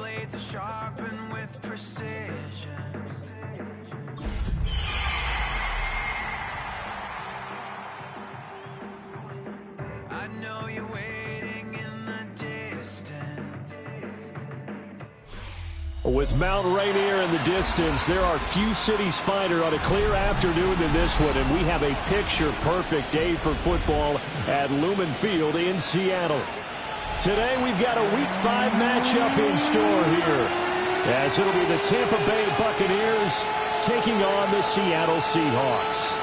blades are sharpened with precision. I know you're waiting in the distance. With Mount Rainier in the distance, there are few cities finer on a clear afternoon than this one, and we have a picture-perfect day for football at Lumen Field in Seattle. Today, we've got a Week 5 matchup in store here, as it'll be the Tampa Bay Buccaneers taking on the Seattle Seahawks.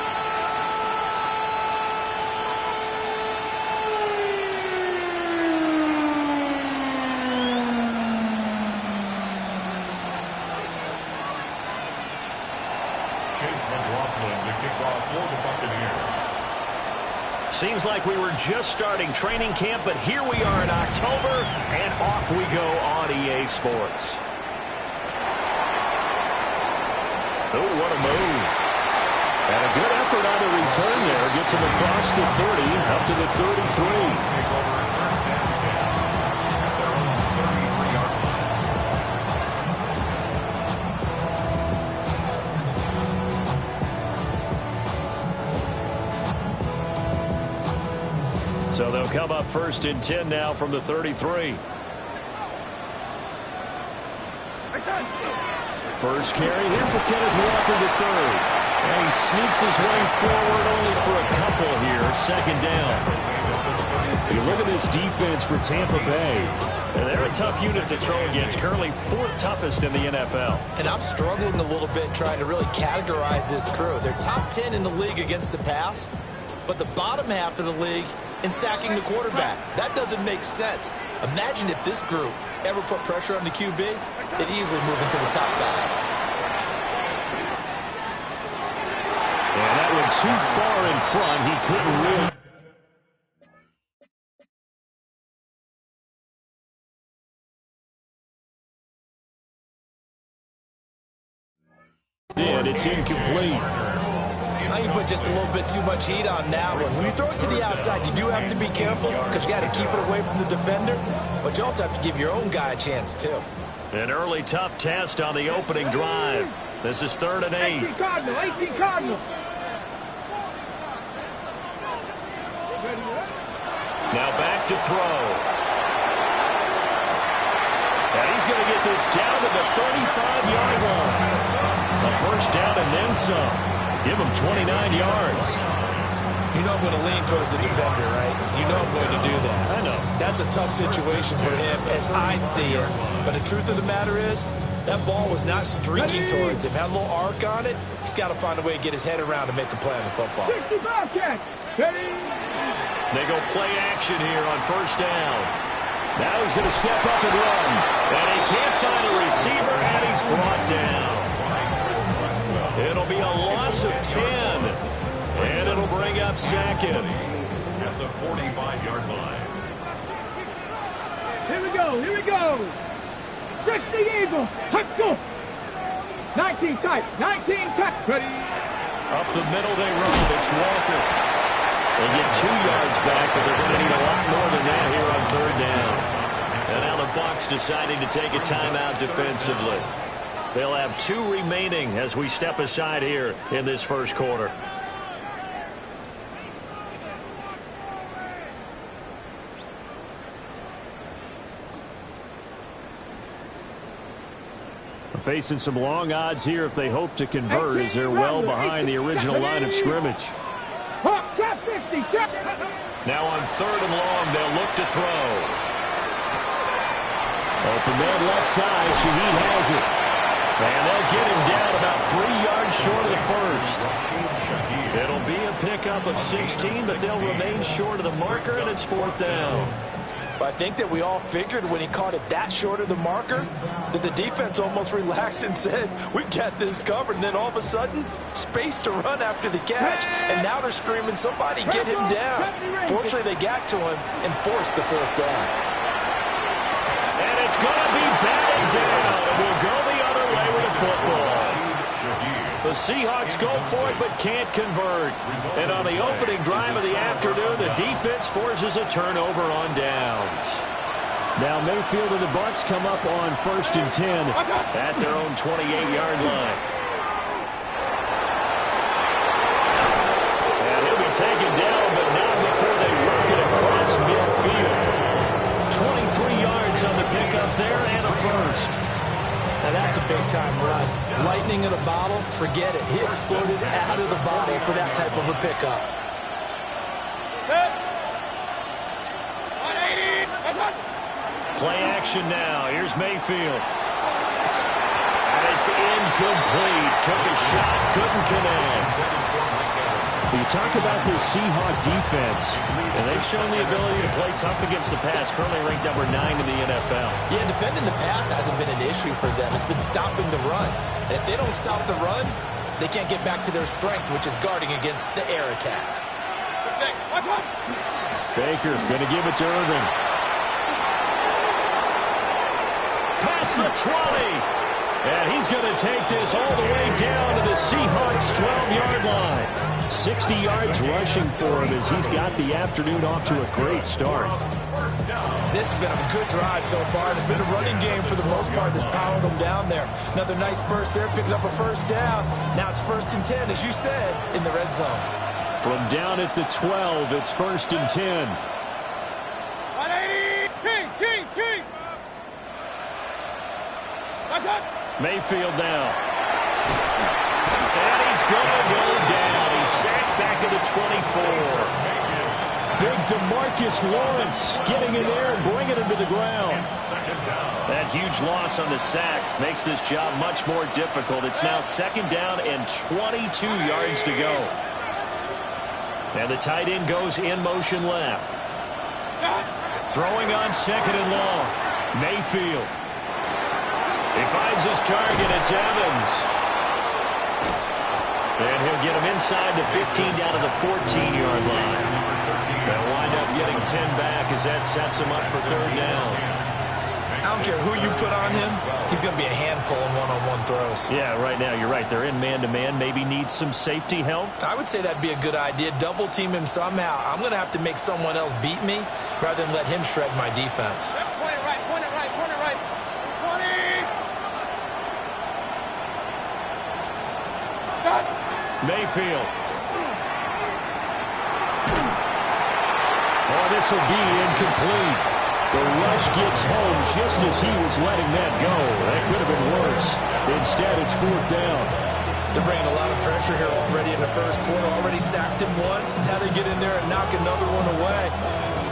Seems like we were just starting training camp, but here we are in October, and off we go on EA Sports. Oh, what a move. And a good effort on the return there. Gets him across the 30, up to the 33. So they'll come up 1st and 10 now from the 33. First carry here for Kenneth Walker III. And he sneaks his way forward only for a couple here. 2nd down. You look at this defense for Tampa Bay. They're a tough unit to throw against. Currently 4th toughest in the NFL. And I'm struggling a little bit trying to really categorize this crew. They're top 10 in the league against the pass, but the bottom half of the league in sacking the quarterback. That doesn't make sense. Imagine if this group ever put pressure on the QB, they'd easily move into the top 5. And that went too far in front. He couldn't really. And it's incomplete. I think you put just a little bit too much heat on that one. When you throw it to the outside, you do have to be careful because you got to keep it away from the defender, but you also have to give your own guy a chance too. An early tough test on the opening drive. This is 3rd and 8. 18 Cardinal. Now back to throw. And he's going to get this down to the 35-yard line. A 1st down and then some. Give him 29 yards. You know I'm going to lean towards the defender, right? You know I'm going to do that. I know. That's a tough situation for him as I see it. But the truth of the matter is, that ball was not streaking towards him. Had a little arc on it. He's got to find a way to get his head around and make a play on the football. 65 catch. They go play action here on 1st down. Now he's going to step up and run. And he can't find a receiver, and he's brought down. It'll be a loss of 10. And it'll bring up 2nd. At the 45-yard line. Here we go. 60 Eagles. Let's go. 19 tight. Ready. Up the middle they run. It's Walker. They get 2 yards back, but they're going to need a lot more than that here on 3rd down. And now the Bucs deciding to take a timeout defensively. They'll have 2 remaining as we step aside here in this 1st quarter. Facing some long odds here if they hope to convert, as they're well behind the original line of scrimmage. Now on 3rd and long, they'll look to throw. Open man left side, Shaheed has it. And they'll get him down about 3 yards short of the 1st. It'll be a pickup of 16, but they'll remain short of the marker, and it's 4th down. But I think that we all figured when he caught it that short of the marker that the defense almost relaxed and said, we got this covered. And then all of a sudden, space to run after the catch. And now they're screaming, somebody get him down. Fortunately, they got to him and forced the 4th down. And it's going to be batted down. We'll go the other way with the football. The Seahawks go for it but can't convert. And on the opening drive of the afternoon, the defense forces a turnover on downs. Now Mayfield and the Bucs come up on 1st and 10 at their own 28-yard line. And he'll be taken down, but not before they work it across midfield. 23 yards on the pickup there and a first. Now that's a big-time run. Lightning in a bottle, forget it. He exploded out of the bottle for that type of a pickup. Play action now. Here's Mayfield. And it's incomplete. Took a shot, couldn't connect. You talk about this Seahawk defense, and they've shown the ability to play tough against the pass, currently ranked number 9 in the NFL. Yeah, defending the pass hasn't been an issue for them. It's been stopping the run. And if they don't stop the run, they can't get back to their strength, which is guarding against the air attack. Baker going to give it to Irvin. Past the 20. And he's going to take this all the way down to the Seahawks' 12-yard line. 60 yards rushing for him as he's got the afternoon off to a great start. This has been a good drive so far. It's been a running game for the most part that's powered them down there. Another nice burst there, picking up a first down. Now it's 1st and 10, as you said, in the red zone. From down at the 12, it's 1st and 10. 180! Kings! Mayfield now. And he's going to go down. He's sacked back at the 24. Big DeMarcus Lawrence getting in there and bringing him to the ground. That huge loss on the sack makes this job much more difficult. It's now 2nd down and 22 yards to go. And the tight end goes in motion left. Throwing on 2nd and long. Mayfield. He finds his target. It's Evans. And he'll get him inside the 15 down to the 14-yard line. They'll wind up getting 10 back as that sets him up for 3rd down. I don't care who you put on him. He's going to be a handful in one-on-one throws. Yeah, right now, you're right. They're in man-to-man. Maybe needs some safety help. I would say that'd be a good idea. Double team him somehow. I'm going to have to make someone else beat me rather than let him shred my defense. Point it right. 20! Stop! Mayfield. Oh, this will be incomplete. The rush gets home just as he was letting that go. That could have been worse. Instead, it's 4th down. They're bringing a lot of pressure here already in the first quarter. Already sacked him once. Now they get in there and knock another one away.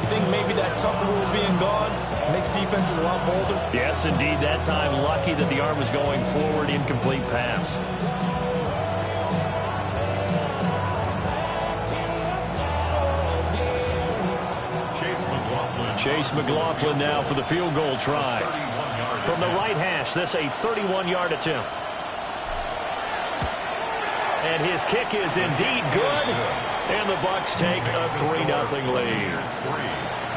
You think maybe that Tucker rule being gone makes defenses a lot bolder? Yes, indeed. That time, lucky that the arm was going forward. Incomplete pass. Chase McLaughlin now for the field goal try. From the right hash, this a 31-yard attempt. And his kick is indeed good. And the Bucs take a 3-0 lead.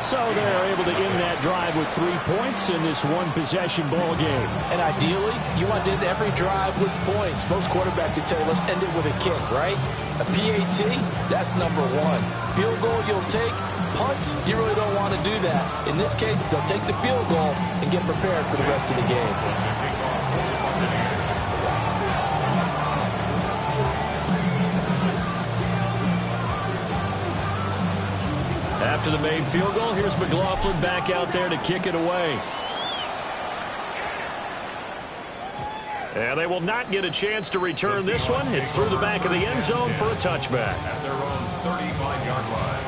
So they're able to end that drive with 3 points in this one-possession ball game. And ideally, you want to end every drive with points. Most quarterbacks would tell you, let's end it with a kick, right? A PAT, that's number 1. Field goal you'll take. Punts, you really don't want to do that. In this case, they'll take the field goal and get prepared for the rest of the game. After the made field goal, here's McLaughlin back out there to kick it away. And they will not get a chance to return this one. It's through the back of the end zone for a touchback. At their own 35-yard line.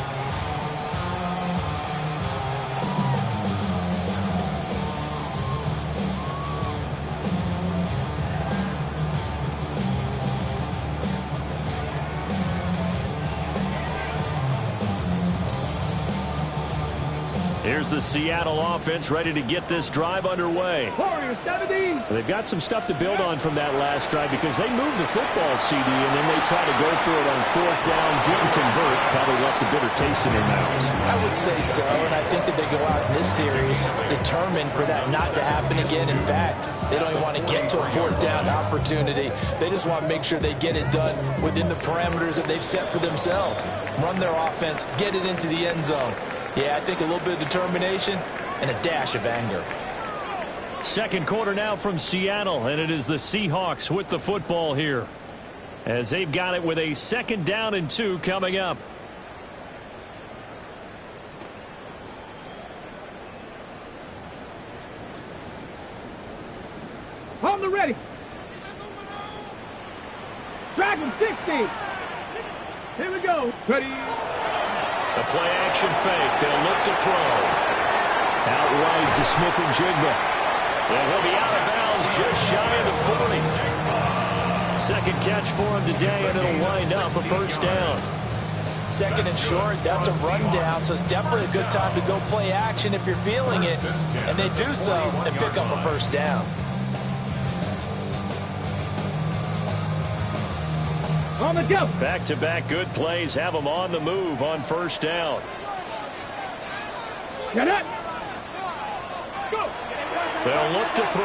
Here's the Seattle offense ready to get this drive underway. Warriors 70. They've got some stuff to build on from that last drive because they moved the football, CD, and then they tried to go for it on 4th down, didn't convert, probably left a bitter taste in their mouths. I would say so, and I think that they go out in this series determined for that not to happen again. In fact, they don't even want to get to a 4th down opportunity. They just want to make sure they get it done within the parameters that they've set for themselves. Run their offense, get it into the end zone. Yeah, I think a little bit of determination, and a dash of anger. Second quarter now from Seattle, and it is the Seahawks with the football here, as they've got it with a 2nd down and 2 coming up. On the ready. Dragon 60. Here we go. Ready. The play action fake. They'll look to throw. Out wide to Smith and Jigba. And he'll be out of bounds just shy of the 40. Second catch for him today, and it'll wind up a 1st down. 2nd and short, that's a rundown, so it's definitely a good time to go play action if you're feeling it. And they do so and pick up a 1st down. On the go. Back-to-back good plays have them on the move on 1st down. Get it. Go. They'll look to throw.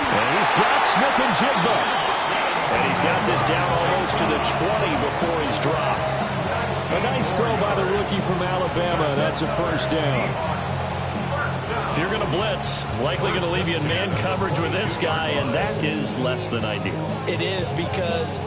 And he's got Smith and Jigba. And he's got this down almost to the 20 before he's dropped. A nice throw by the rookie from Alabama. That's a 1st down. If you're going to blitz, likely going to leave you in man coverage with this guy, and that is less than ideal. It is, because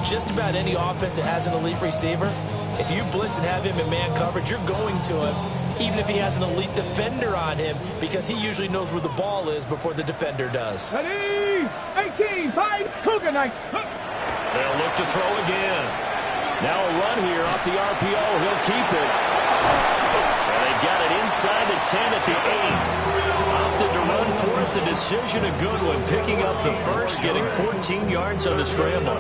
just about any offense that has an elite receiver, if you blitz and have him in man coverage, you're going to him, even if he has an elite defender on him, because he usually knows where the ball is before the defender does. Ready. 18. 5. Cougar nice. They'll look to throw again. Now a run here off the RPO. He'll keep it. And they've got it inside the 10 at the 8. Opted to run for it. The decision a good one. Picking up the 1st, getting 14 yards on the scramble.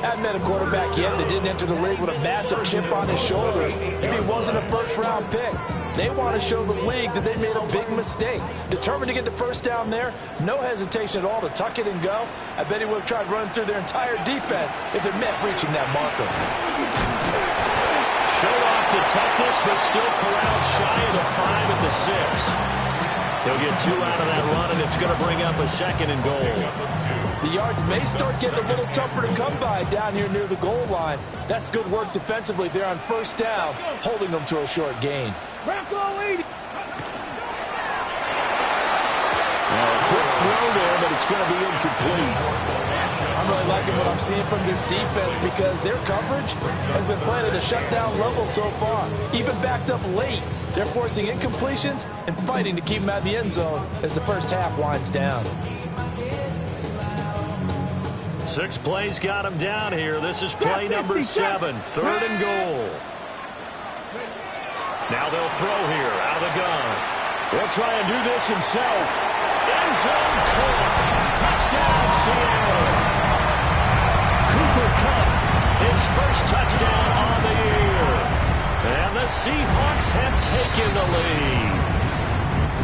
Haven't met a quarterback yet that didn't enter the league with a massive chip on his shoulders if he wasn't a 1st-round pick. They want to show the league that they made a big mistake. Determined to get the 1st down there, no hesitation at all to tuck it and go. I bet he would have tried running through their entire defense if it meant reaching that marker. Showed off the toughness, but still corralled shy of the 5 at the 6. He'll get 2 out of that run, and it's going to bring up a 2nd and goal. The yards may start getting a little tougher to come by down here near the goal line. That's good work defensively there on 1st down, holding them to a short gain. Now a quick throw there, but it's going to be incomplete. I'm really liking what I'm seeing from this defense because their coverage has been playing at a shutdown level so far. Even backed up late, they're forcing incompletions and fighting to keep them out of the end zone as the 1st half winds down. 6 plays got him down here. This is play number 7, 3rd and goal. Now they'll throw here out of the gun. He'll try and do this himself. End zone caught. Touchdown, Seattle. Cooper Kupp, his 1st touchdown on the year. And the Seahawks have taken the lead.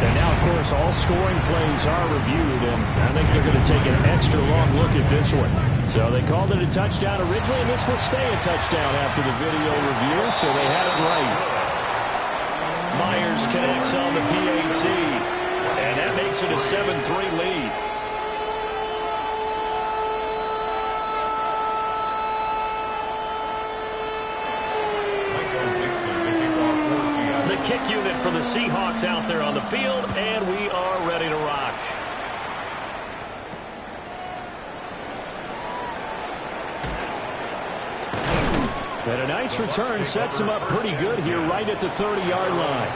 And now, of course, all scoring plays are reviewed, and I think they're going to take an extra long look at this one. So they called it a touchdown originally, and this will stay a touchdown after the video review, so they had it right. Myers connects on the PAT, and that makes it a 7-3 lead. The kick unit for the Seahawks out there on the field, and we are ready to rock. And a nice return sets him up pretty good here right at the 30-yard line.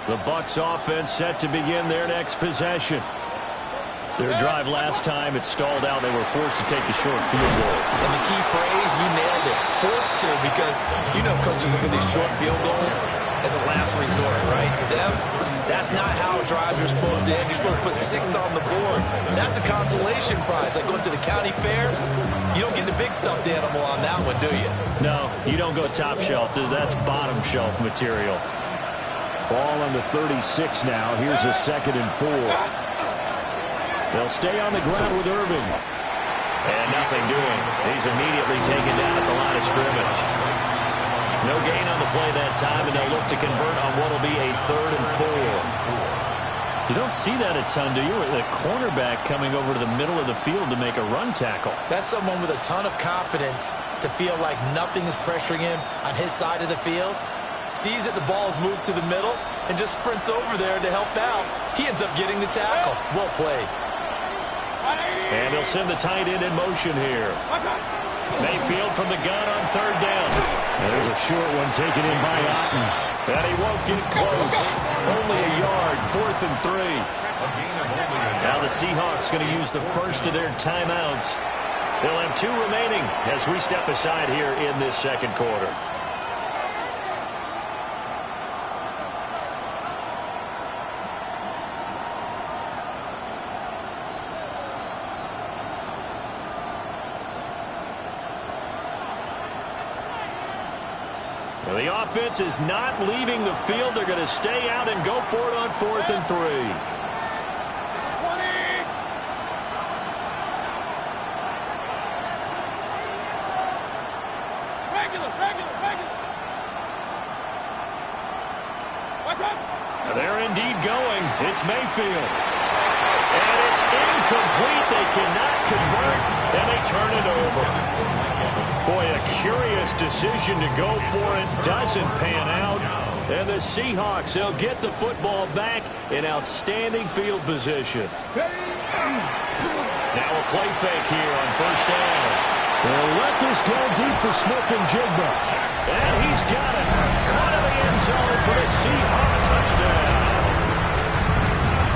The Bucs offense set to begin their next possession. Their drive last time, it stalled out. They were forced to take the short field goal. And the key phrase, you nailed it. Forced to, because you know coaches look at these short field goals as a last resort, right? To them, that's not how drives are supposed to end. You're supposed to put 6 on the board. That's a consolation prize. Like going to the county fair, you don't get the big stuffed animal on that one, do you? No, you don't go top shelf. That's bottom shelf material. Ball on the 36 now. Here's a 2nd and 4. They'll stay on the ground with Irving. And nothing doing. He's immediately taken down at the line of scrimmage. No gain on the play that time, and they'll look to convert on what will be a 3rd and 4. You don't see that a ton, do you? The cornerback coming over to the middle of the field to make a run tackle. That's someone with a ton of confidence to feel like nothing is pressuring him on his side of the field. Sees that the ball is moved to the middle and just sprints over there to help out. He ends up getting the tackle. Well played. And they'll send the tight end in motion here. Mayfield from the gun on third down. And there's a short one taken in by Otten. And he won't get close. Only a yard, 4th and 3. Now the Seahawks going to use the first of their timeouts. They'll have 2 remaining as we step aside here in this second quarter. The offense is not leaving the field. They're going to stay out and go for it on 4th and 3. 20. Regular. What's up? They're indeed going. It's Mayfield. And it's incomplete. They cannot convert, and they turn it over. Boy, a curious decision to go for it. Doesn't pan out. And the Seahawks, they'll get the football back in outstanding field position. Now a play fake here on first down. They'll let this go deep for Smith and Jigba. And he's got it. Caught in the end zone for the Seahawk touchdown.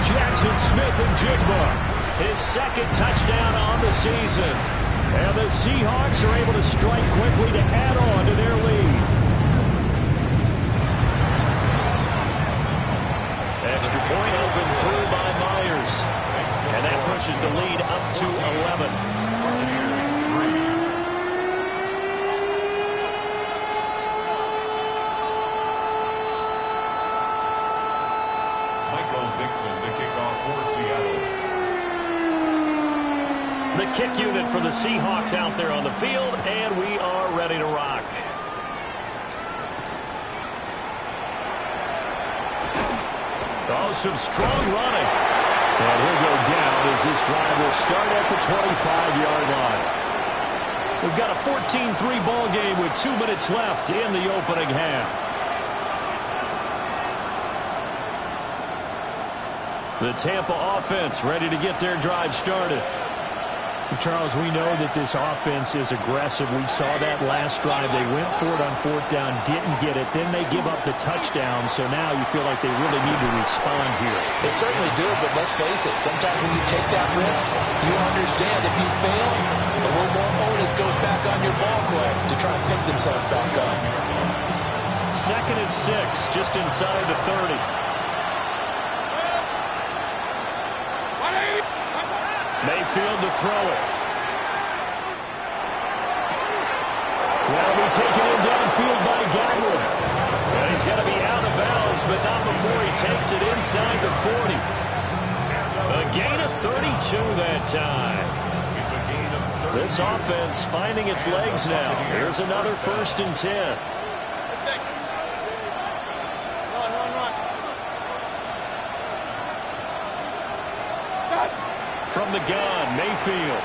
Jackson Smith and Jigba, his second touchdown on the season. And the Seahawks are able to strike quickly to add on to their lead. Extra point open through by Myers. And that pushes the lead up to 11. The kick unit for the Seahawks out there on the field, and we are ready to rock. Oh, some strong running. And he'll go down as this drive will start at the 25-yard line. We've got a 14-3 ball game with 2 minutes left in the opening half. The Tampa offense ready to get their drive started. Charles, we know that this offense is aggressive. We saw that last drive. They went for it on 4th down, didn't get it. Then they give up the touchdown. So now you feel like they really need to respond here. They certainly do, but let's face it. Sometimes when you take that risk, you understand if you fail, a little more onus goes back on your ball club to try and pick themselves back up. 2nd and 6, just inside the 30. Mayfield to throw it. Well, be taken in downfield by Godwin. And he's got to be out of bounds, but not before he takes it inside the 40. A gain of 32 that time. This offense finding its legs now. Here's another 1st and 10. From the gun, Mayfield.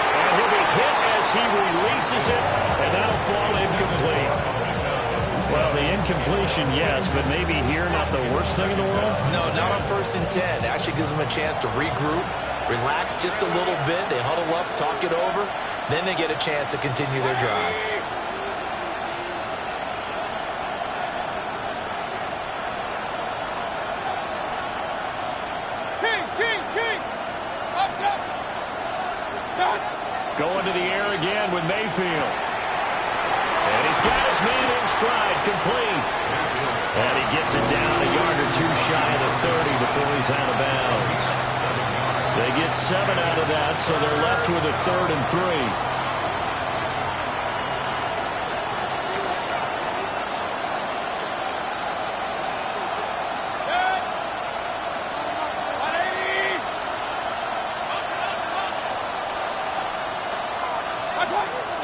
And he'll be hit as he releases it, and that'll fall incomplete. Well, the incompletion, yes, but maybe here not the worst thing in the world? No, not on 1st and 10. It actually gives them a chance to regroup, relax just a little bit. They huddle up, talk it over. Then they get a chance to continue their drive. Going to the air again with Mayfield. And he's got his man in stride, complete. And he gets it down a yard or 2 shy of the 30 before he's out of bounds. They get 7 out of that, so they're left with a 3rd and 3.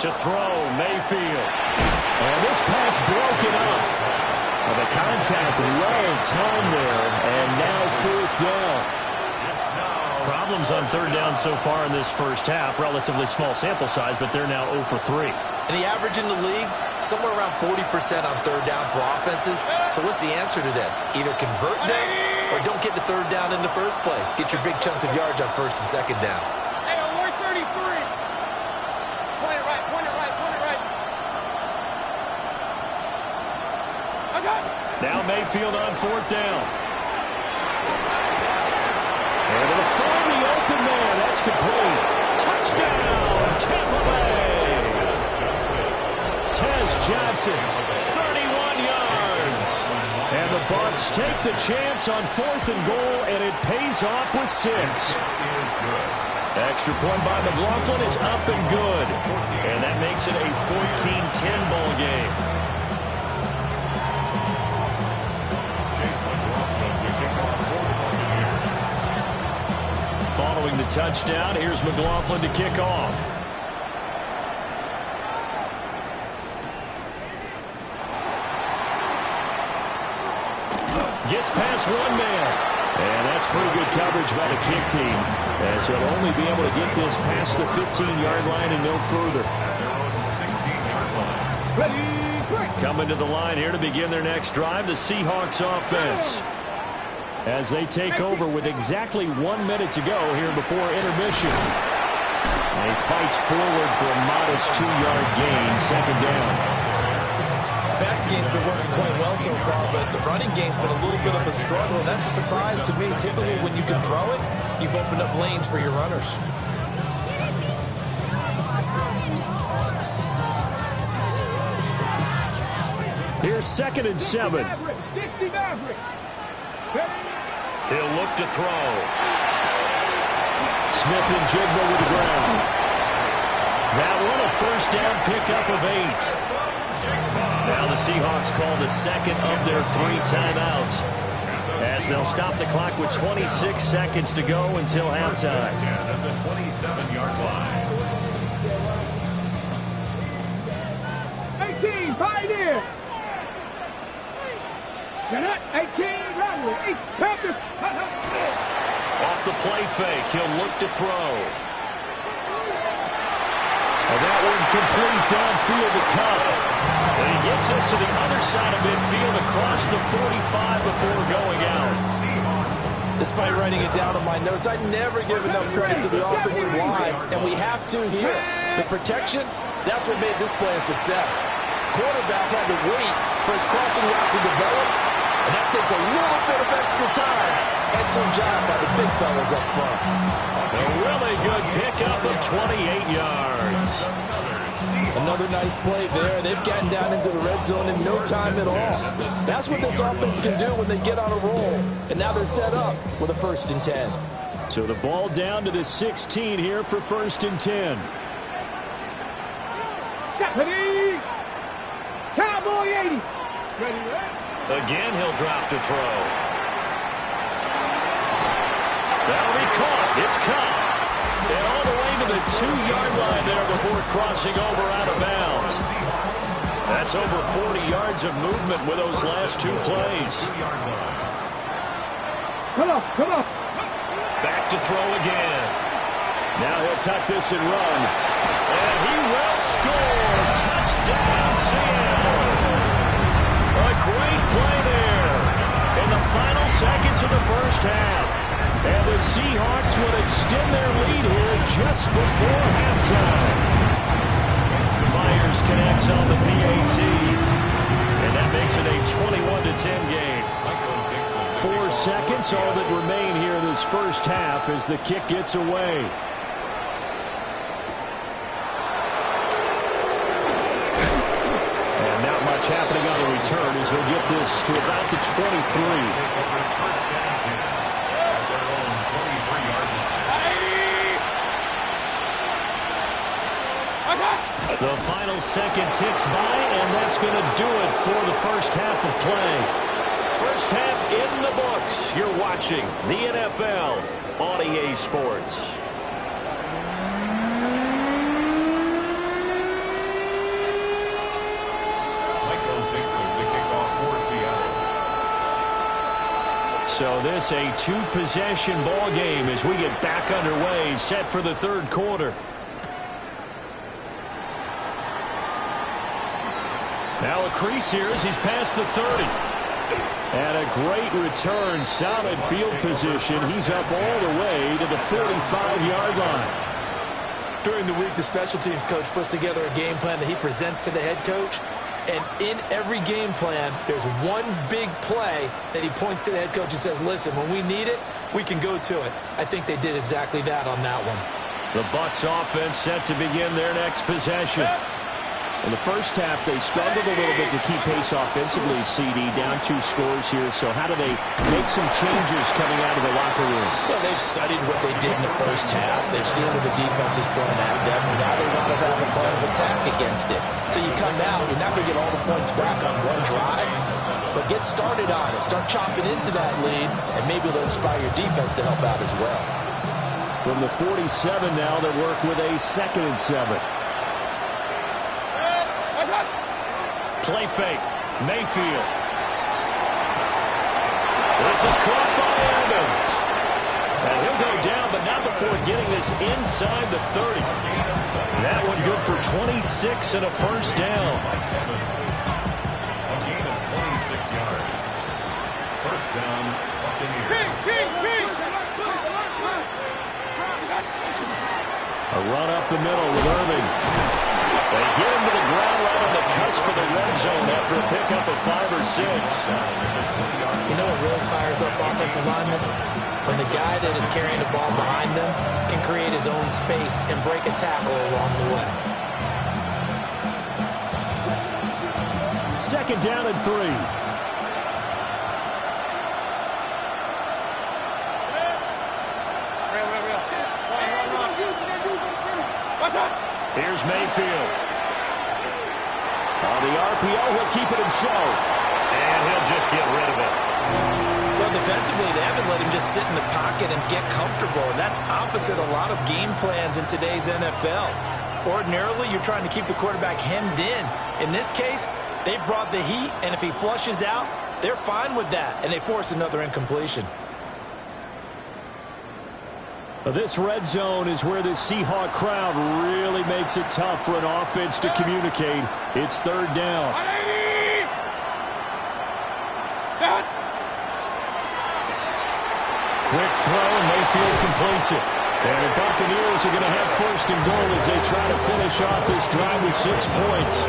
To throw, Mayfield. And this pass broken up. Well, the contact well timed there, and now fourth down. Problems on third down so far in this first half. Relatively small sample size, but they're now 0 for 3. And the average in the league, somewhere around 40% on third down for offenses. So what's the answer to this? Either convert them or don't get to third down in the first place. Get your big chunks of yards on first and second down. Hey, on 133. Point it right, point it right, point it right. Okay. Now Mayfield on fourth down. Able to find the open man. That's complete. Touchdown, Tampa Bay. Tez Johnson, 31 yards. And the Bucs take the chance on fourth and goal, and it pays off with 6. Extra point by McLaughlin is up and good. And that makes it a 14-10 ball game. Following the touchdown, here's McLaughlin to kick off. Gets past one man. And that's pretty good coverage by the kick team, as he'll only be able to get this past the 15-yard line and no further. Coming to the line here to begin their next drive, the Seahawks offense, as they take over with exactly 1 minute to go here before intermission. And he fights forward for a modest 2-yard gain, second down. The pass game's been working quite well so far, but the running game's been a little bit of a struggle, and that's a surprise to me. Typically, when you can throw it, you've opened up lanes for your runners. Here's 2nd and 7. He'll look to throw. Smith and Jigba with the ground. That one a first down pickup of 8. Now the Seahawks call the second of their 3 timeouts, as they'll stop the clock with 26 seconds to go until halftime. At the 27-yard line. 18, pioneer. 18, Rodney. Off the play fake, he'll look to throw. And that one complete downfield to Cobb. And he gets us to the other side of midfield across the 45 before going out. Despite writing it down in my notes, I never give enough credit to the offensive line, and we have to here. The protection, that's what made this play a success. Quarterback had to wait for his crossing route to develop, and that takes a little bit of extra time. Excellent job by the big fellas up front. A really good pickup of 28 yards. Another nice play there. They've gotten down into the red zone in no time at all. That's what this offense can do when they get on a roll. And now they're set up with a 1st and 10. So the ball down to the 16 here for 1st and 10. Cowboy 80. Again, he'll drop to throw. That'll be caught. It's caught. And all the way to the 2-yard line there before crossing over out of bounds. That's over 40 yards of movement with those last 2 plays. Come on, come on. Back to throw again. Now he'll tuck this and run. And he will score. Touchdown, Seattle. A great play there in the final seconds of the first half. And the Seahawks would extend their lead here just before halftime. Myers connects on the PAT. And that makes it a 21-10 game. 4 seconds, all that remain here in this first half as the kick gets away. And not much happening on the return as he'll get this to about the 23. The final second ticks by, and that's going to do it for the first half of play. First half in the books. You're watching the NFL on EA Sports. Michael Dixon, the kickoff for Seattle. So this a two-possession ball game as we get back underway, set for the third quarter. Now a crease here as he's past the 30. And a great return, solid field position. He's up all the way to the 45-yard line. During the week, the special teams coach puts together a game plan that he presents to the head coach. And in every game plan, there's one big play that he points to the head coach and says, listen, when we need it, we can go to it. I think they did exactly that on that one. The Bucs offense set to begin their next possession. In the first half, they struggled a little bit to keep pace offensively, CD, down 2 scores here. So how do they make some changes coming out of the locker room? Well, they've studied what they did in the first half. They've seen what the defense is throwing at them. Now they want to have a plan of attack against it. So you come out, you're not going to get all the points back on one drive, but get started on it. Start chopping into that lead, and maybe it'll inspire your defense to help out as well. From the 47 now, they work with a 2nd and 7. Play fake. Mayfield. This is caught by Evans. And he'll go down, but not before getting this inside the 30. That one good for 26 and a first down. A gain of 26 yards. First down, Buccaneers. A run up the middle with Irving. They get him to the ground right on the cusp of the red zone after a pickup of 5 or 6. You know what really fires up offensive linemen? When the guy that is carrying the ball behind them can create his own space and break a tackle along the way. 2nd down and 3. Here's Mayfield. On the RPO, he'll keep it himself. And he'll just get rid of it. Well, defensively, they haven't let him just sit in the pocket and get comfortable. And that's opposite a lot of game plans in today's NFL. Ordinarily, you're trying to keep the quarterback hemmed in. In this case, they brought the heat, and if he flushes out, they're fine with that. And they force another incompletion. This red zone is where the Seahawk crowd really makes it tough for an offense to communicate. It's 3rd down. Quick throw, and Mayfield completes it. And the Buccaneers are going to have 1st and goal as they try to finish off this drive with 6 points.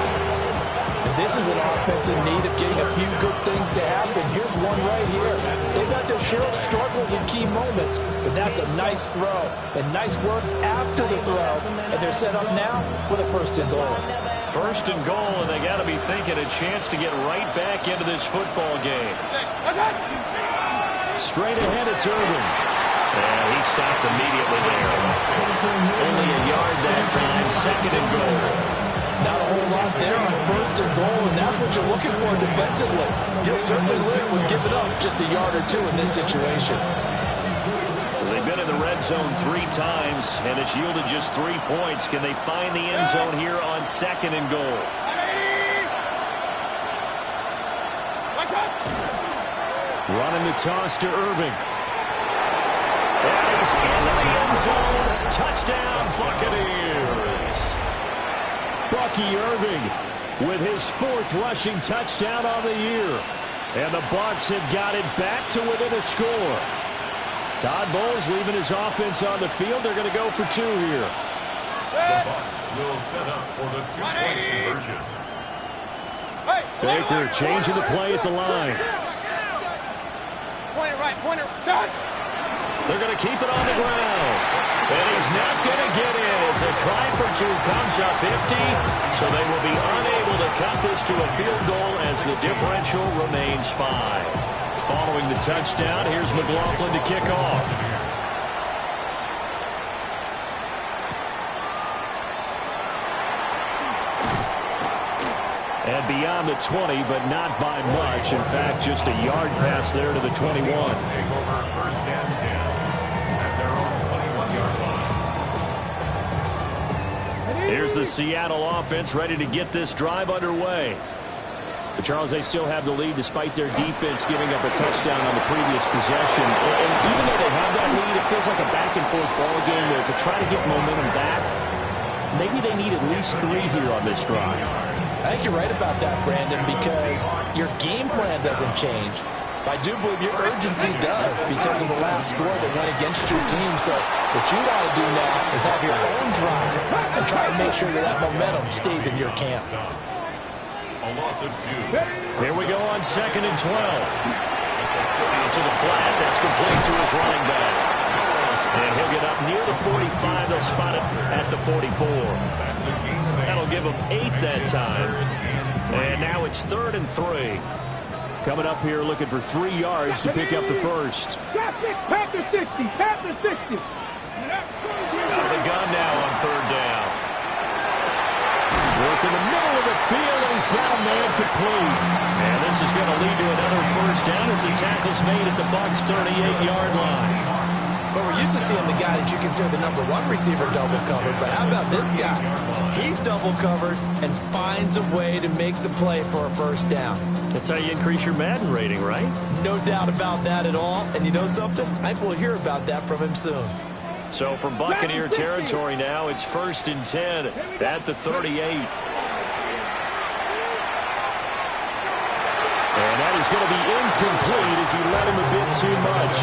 And this is an offense in need of getting a few good things to happen. Here's one right here. They've got their share of struggles in key moments, but that's a nice throw and nice work after the throw. And they're set up now with a 1st and goal. 1st and goal, and they got to be thinking a chance to get right back into this football game. Straight ahead, it's Irving. And he stopped immediately there. Only a yard that time, 2nd and goal. Not a whole lot there on 1st and goal, and that's what you're looking for defensively. You'll certainly live with giving up just a yard or 2 in this situation. So they've been in the red zone 3 times, and it's yielded just 3 points. Can they find the end zone here on 2nd and goal? Running the toss to Irving. And he's into the end zone. Touchdown, Buccaneers. Bucky Irving with his 4th rushing touchdown on the year. And the Bucs have got it back to within a score. Todd Bowles leaving his offense on the field. They're going to go for 2 here. The Bucs will set up for the 2-point conversion. Baker changing the play at the line. Pointer right, pointer. Done. They're going to keep it on the ground. And he's not going to get in as a try for 2 comes up 50. So they will be unable to cut this to a field goal as the differential remains 5. Following the touchdown, here's McLaughlin to kick off. And beyond the 20, but not by much. In fact, just a yard pass there to the 21. Take over 1st and 10 at their own 21-yard line. Here's the Seattle offense ready to get this drive underway. But Charles, they still have the lead despite their defense giving up a touchdown on the previous possession. And even though they have that lead, it feels like a back-and-forth ball game where to try to get momentum back, maybe they need at least 3 here on this drive. I think you're right about that, Brandon, because your game plan doesn't change. I do believe your urgency does because of the last score that went against your team. So what you want to do now is have your own drive and try and make sure that momentum stays in your camp. A loss of 2. Here we go on 2nd and 12. Out to the flat. That's complete to his running back. And he'll get up near the 45. They'll spot it at the 44. That'll give him 8 that time. And now it's 3rd and 3. Coming up here looking for 3 yards to pick up the first. Panther 60. Panther 60. Out of the gun now on 3rd down. Work in the middle of the field, and he's got a man complete. And this is going to lead to another first down as the tackle's made at the Bucs' 38-yard line. But we're used to seeing the guy that you consider the #1 receiver double covered. But how about this guy? He's double covered and finds a way to make the play for a first down. That's how you increase your Madden rating, right? No doubt about that at all. And you know something? I think we'll hear about that from him soon. So from Buccaneer territory now, it's 1st and 10 at the 38. And that is going to be incomplete as he led him a bit too much.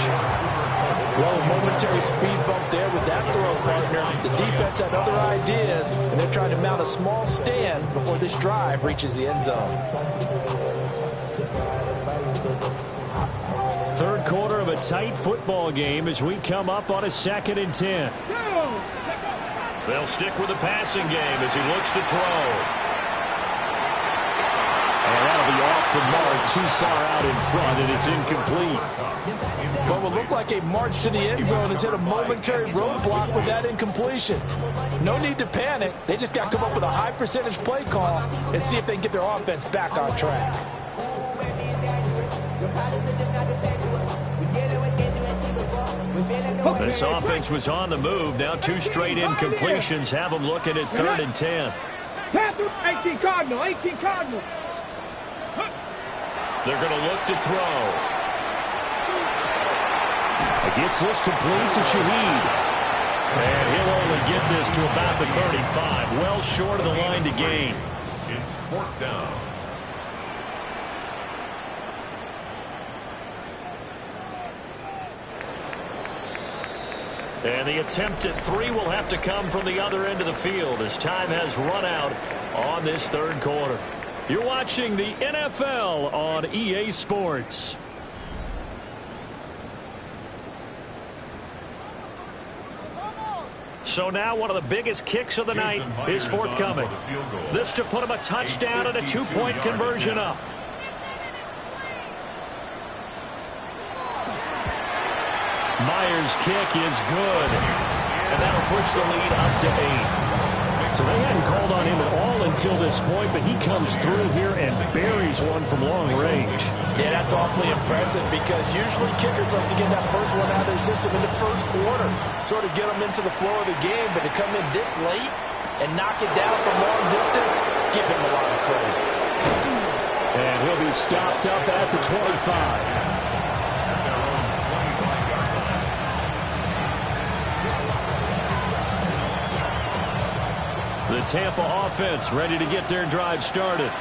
Well, a momentary speed bump there with that throw partner. The defense had other ideas, and they're trying to mount a small stand before this drive reaches the end zone. 3rd quarter of a tight football game as we come up on a 2nd and 10. They'll stick with the passing game as he looks to throw. And that'll be off the mark, too far out in front, and it's incomplete. What will look like a march to the end zone has hit a momentary roadblock with that incompletion. No need to panic. They just got to come up with a high percentage play call and see if they can get their offense back on track. This offense was on the move. Now 2 straight incompletions have them looking at 3rd and 10. 18 Cardinal. 18 Cardinal. They're going to look to throw. Gets this complete to Shaheed. And he'll only get this to about the 35. Well short of the line to gain. It's 4th down. And the attempt at 3 will have to come from the other end of the field as time has run out on this 3rd quarter. You're watching the NFL on EA Sports. So now one of the biggest kicks of the night is forthcoming. This to put him a touchdown and a 2-point conversion up. Myers' kick is good. And that'll push the lead up to 8. So they hadn't called on him at all until this point, but he comes through here and buries one from long range. Yeah, that's awfully impressive because usually kickers like to get that first one out of their system in the 1st quarter, sort of get them into the flow of the game, but to come in this late and knock it down from long distance, give him a lot of credit. And he'll be stopped up at the 25. The Tampa offense ready to get their drive started.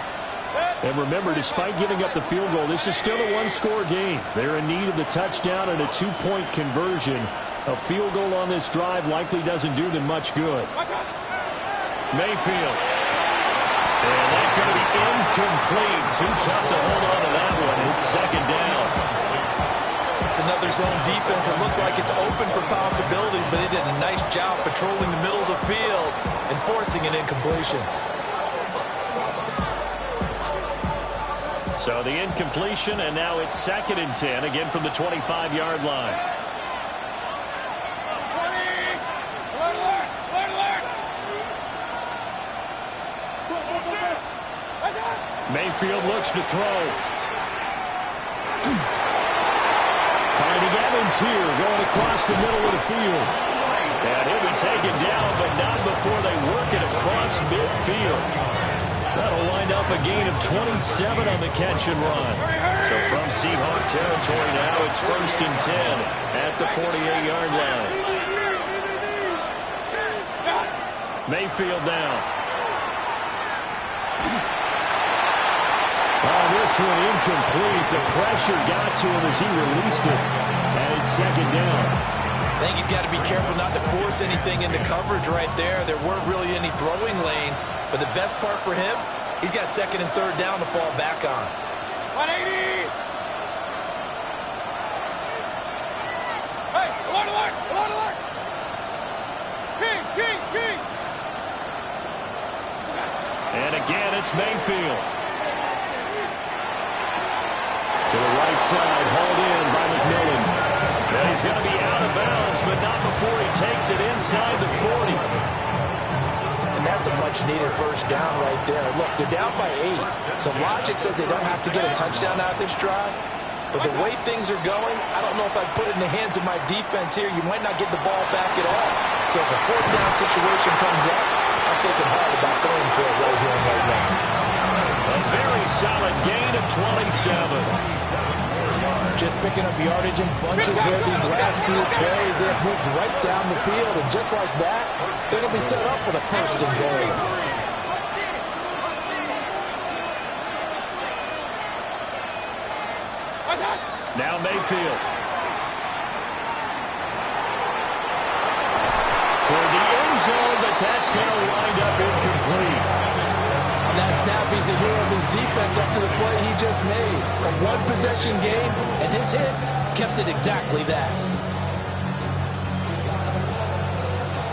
And remember, despite giving up the field goal, this is still a 1-score game. They're in need of the touchdown and a 2-point conversion. A field goal on this drive likely doesn't do them much good. Mayfield. And that's going to be incomplete. Too tough to hold on to that one. It's 2nd down. It's another zone defense. It looks like it's open for possibilities, but they did a nice job patrolling the middle of the field and forcing an incompletion. So the incompletion, and now it's 2nd and 10, again from the 25-yard line. Mayfield looks to throw. Finding Evans here, going across the middle of the field. And he'll be taken down, but not before they work it across midfield. That'll wind up a gain of 27 on the catch and run. So from Seahawk territory now, it's 1st and 10 at the 48-yard line. Mayfield down. Oh, this one incomplete. The pressure got to him as he released it. And it's 2nd down. I think he's got to be careful not to force anything into coverage right there. There weren't really any throwing lanes. But the best part for him, he's got 2nd and 3rd down to fall back on. 180! Hey, alert! King! And again, it's Mayfield. To the right side, hauled in by McMillan. And he's going to be out of bounds, but not before he takes it inside the 40. And that's a much-needed 1st down right there. Look, they're down by 8. So logic says they don't have to get a touchdown out of this drive. But the way things are going, I don't know if I'd put it in the hands of my defense here. You might not get the ball back at all. So if a 4th down situation comes up, I'm thinking hard about going for it right here and right now. A very solid gain of 27. Just picking up yardage in bunches here. These last few plays, they have moved right down the field. And just like that, they're going to be set up for the 1st and goal. Now Mayfield. Toward the end zone, but that's going to wind up incomplete. On that snap, he's a hero of his defense after the play he just made. A one-possession game, and his hit kept it exactly that.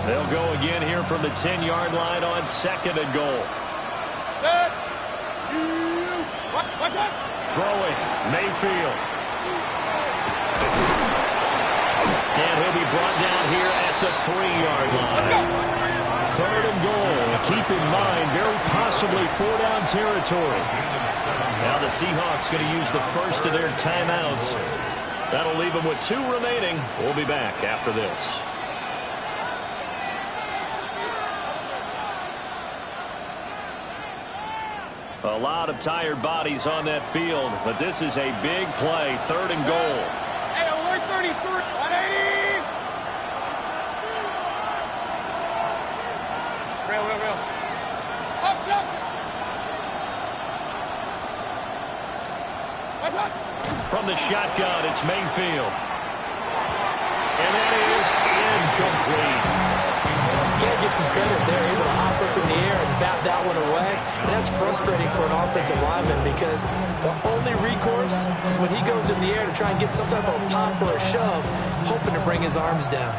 They'll go again here from the 10-yard line on 2nd and goal. Throwing, Mayfield. And he'll be brought down here at the 3-yard line. 3rd and goal. Keep in mind, very possibly 4-down territory. Now the Seahawks going to use the first of their timeouts. That'll leave them with 2 remaining. We'll be back after this. A lot of tired bodies on that field, but this is a big play. 3rd and goal. Hey, alert 33! 180! Real. Up! From the shotgun, it's Mayfield. And that is incomplete. Gotta give some credit there, able to hop up in the air and bat that one away. And that's frustrating for an offensive lineman because the only recourse is when he goes in the air to try and get some type of a pop or a shove, hoping to bring his arms down.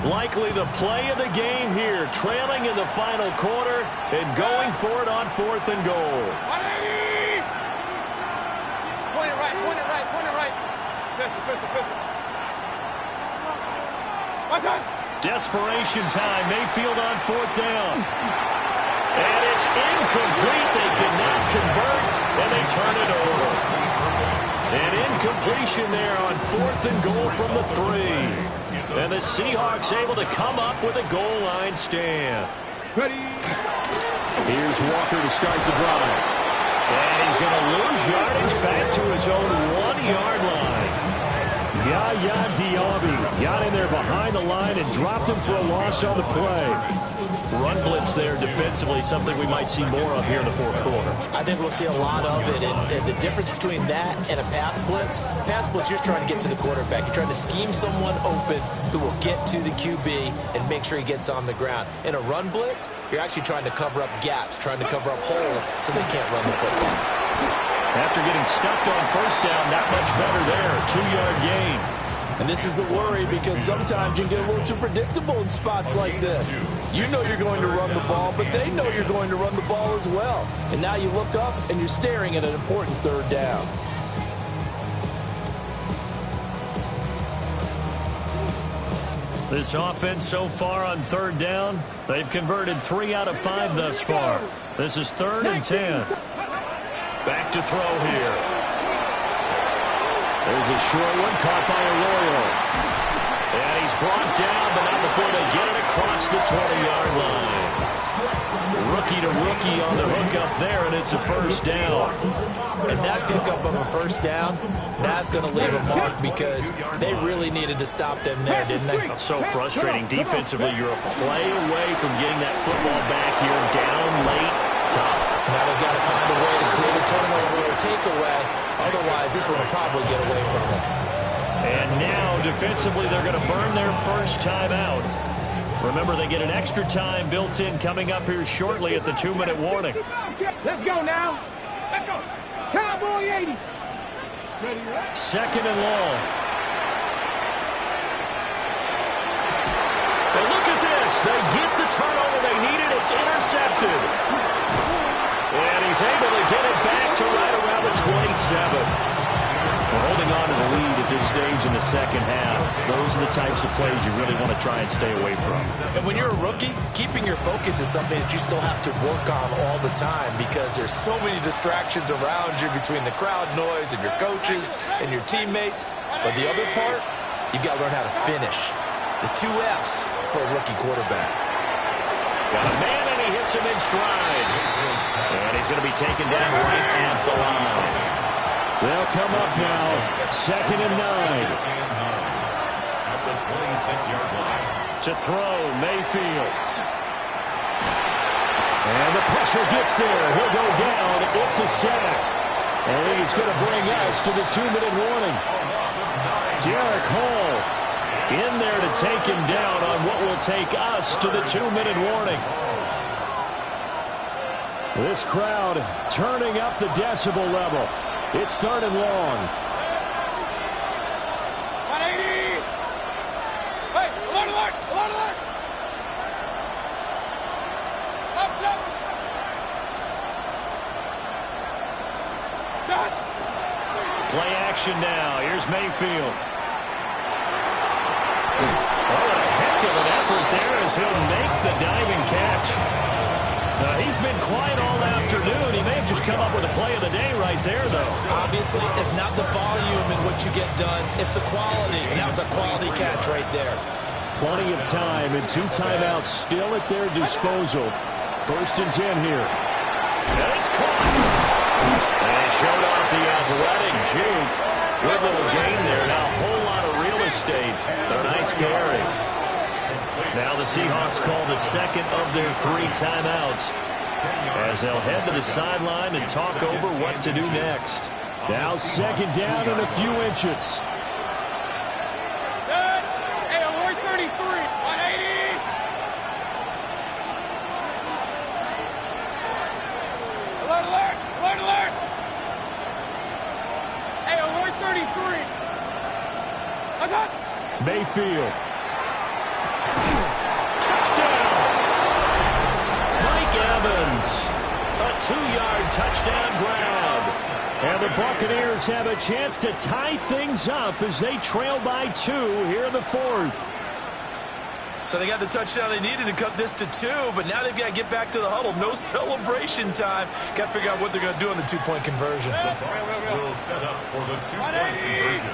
Likely the play of the game here, trailing in the final quarter and going for it on 4th and goal. 180! Point it right. Pistol. What's that? Desperation time. Mayfield on 4th down. And it's incomplete. They cannot convert, and they turn it over. An incompletion there on 4th and goal from the 3. And the Seahawks able to come up with a goal line stand. Ready. Here's Walker to start the drive. And he's going to lose yardage back to his own 1-yard line. Yaya Diaby got in there behind the line and dropped him for a loss on the play. Run blitz there defensively, something we might see more of here in the 4th quarter. I think we'll see a lot of it, and the difference between that and a pass blitz, you're trying to get to the quarterback. You're trying to scheme someone open who will get to the QB and make sure he gets on the ground. In a run blitz, you're actually trying to cover up gaps, trying to cover up holes so they can't run the football. After getting stuffed on 1st down, not much better there. 2-yard gain. And this is the worry because sometimes you can get a little too predictable in spots like this. You know you're going to run the ball, but they know you're going to run the ball as well. And now you look up and you're staring at an important 3rd down. This offense so far on 3rd down, they've converted 3 out of 5 thus far. This is 3rd and 10. Back to throw here. There's a short one caught by Arroyo. And he's brought down, but not before they get it across the 20-yard line. Rookie to rookie on the hook up there, and it's a first down. And that pickup of a first down, that's going to leave a mark because they really needed to stop them there, didn't they? So frustrating. Defensively, you're a play away from getting that football back here. Down late, tough. Now they've got to find a way to create a turnover or a takeaway. Otherwise, this one will probably get away from them. And now, defensively, they're going to burn their first timeout. Remember, they get an extra time built in coming up here shortly at the 2-minute warning. Let's go now. Let's go. Cowboy 80. Second and long. And look at this. They get the turnover they needed. It's intercepted. And he's able to get it back to right around the 27. We're holding on to the lead at this stage in the second half. Those are the types of plays you really want to try and stay away from. And when you're a rookie, keeping your focus is something that you still have to work on all the time because there's so many distractions around you between the crowd noise and your coaches and your teammates. But the other part, you've got to learn how to finish. The 2 F's for a rookie quarterback. Got a man, and he hits him in stride. And he's going to be taken down right at the line. They'll come up now, 2nd and 9. At the 26-yard line. To throw, Mayfield. And the pressure gets there. He'll go down. It's a sack. And he's going to bring us to the 2-minute warning. Derek Hall in there to take him down on what will take us to the 2-minute warning. This crowd turning up the decibel level. It's 3rd and long. 180. Hey, alert, alert, alert, alert. Up, up. Done. Play action now. Here's Mayfield. Oh, a heck of an effort there as he'll make the diving catch. He's been quiet all afternoon. He may have just come up with a play of the day right there, though. Obviously, it's not the volume in what you get done. It's the quality, and that was a quality catch right there. Plenty of time and 2 timeouts still at their disposal. 1st and 10 here. And it's caught. And he showed off the athletic juke. Good little gain there. Now a whole lot of real estate. A nice carry. Now the Seahawks call the 2nd of their 3 timeouts as they'll head to the sideline and talk over what to do next. Now 2nd down and a few inches. Good. Hey, alert 33. 180. Alert, alert, alert, alert. Hey, alert 33. What's up? Mayfield. Touchdown! Mike Evans. A 2-yard touchdown grab. And the Buccaneers have a chance to tie things up as they trail by 2 here in the 4th. So they got the touchdown they needed to cut this to 2, but now they've got to get back to the huddle. No celebration time. Got to figure out what they're going to do on the 2-point conversion. The Bucs will set up for the 2-point conversion.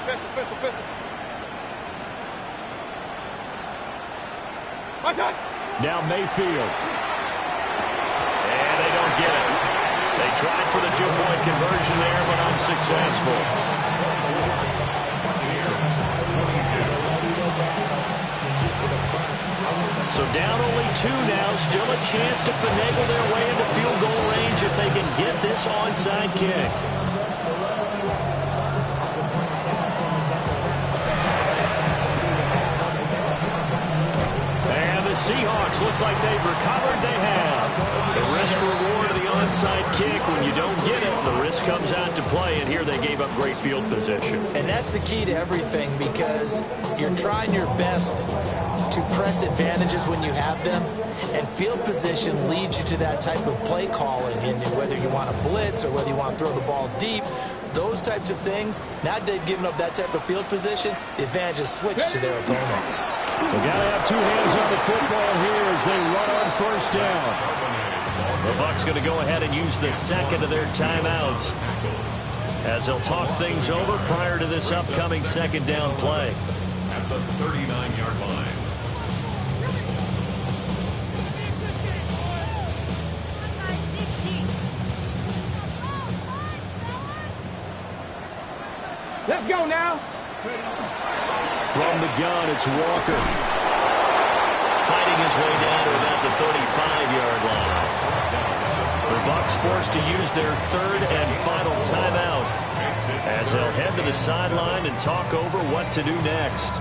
Pistol, pistol, pistol. Watch out. Now Mayfield. And they don't get it. They tried for the 2-point conversion there, but unsuccessful. So down only 2 now. Still a chance to finagle their way into field goal range if they can get this onside kick. Seahawks looks like they've recovered. They have. The risk reward of the onside kick. When you don't get it, the risk comes out to play, and here they gave up great field position. And that's the key to everything because you're trying your best to press advantages when you have them, and field position leads you to that type of play calling, and whether you want to blitz or whether you want to throw the ball deep, those types of things, now that they've given up that type of field position, the advantage is switched to their opponent. They got to have 2 hands on the football here as they run on 1st down. The Bucs going to go ahead and use the 2nd of their timeouts as they'll talk things over prior to this upcoming 2nd down play. At the 39-yard line. Let's go now. From the gun, it's Walker. Fighting his way down to about the 35-yard line. The Bucs forced to use their third and final timeout as they'll head to the sideline and talk over what to do next.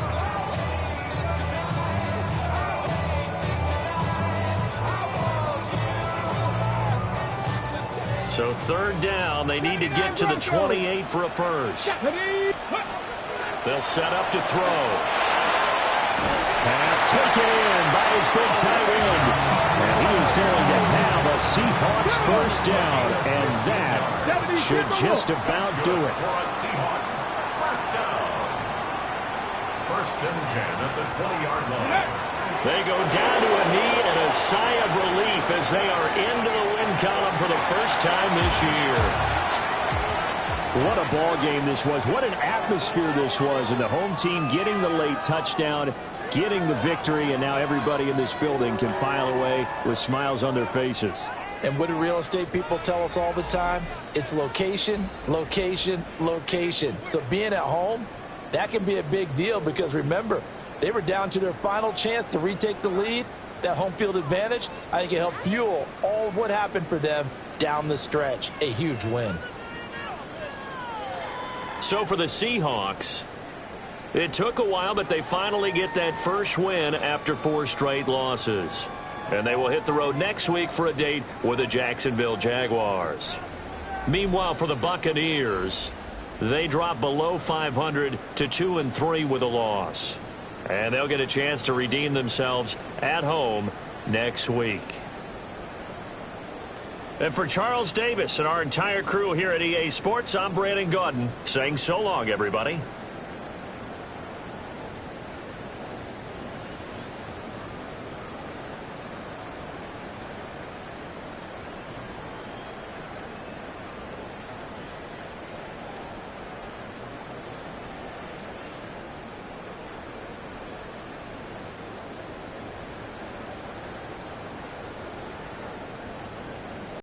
So third down, they need to get to the 28 for a first. They'll set up to throw. Pass taken in by his big tight end. And he is going to have a Seahawks first down. And that should just about do it. Seahawks first down. First and 10 at the 20-yard line. They go down to a knee and a sigh of relief as they are into the win column for the first time this year. What a ball game this was. What an atmosphere this was. And the home team getting the late touchdown, getting the victory, and now everybody in this building can file away with smiles on their faces. And what do real estate people tell us all the time? It's location, location, location. So being at home, that can be a big deal because remember, they were down to their final chance to retake the lead. That home field advantage, I think it helped fuel all of what happened for them down the stretch. A huge win. So for the Seahawks, it took a while, but they finally get that first win after 4 straight losses. And they will hit the road next week for a date with the Jacksonville Jaguars. Meanwhile, for the Buccaneers, they drop below 500 to 2-3 with a loss. And they'll get a chance to redeem themselves at home next week. And for Charles Davis and our entire crew here at EA Sports, I'm Brandon Gaudin saying so long, everybody.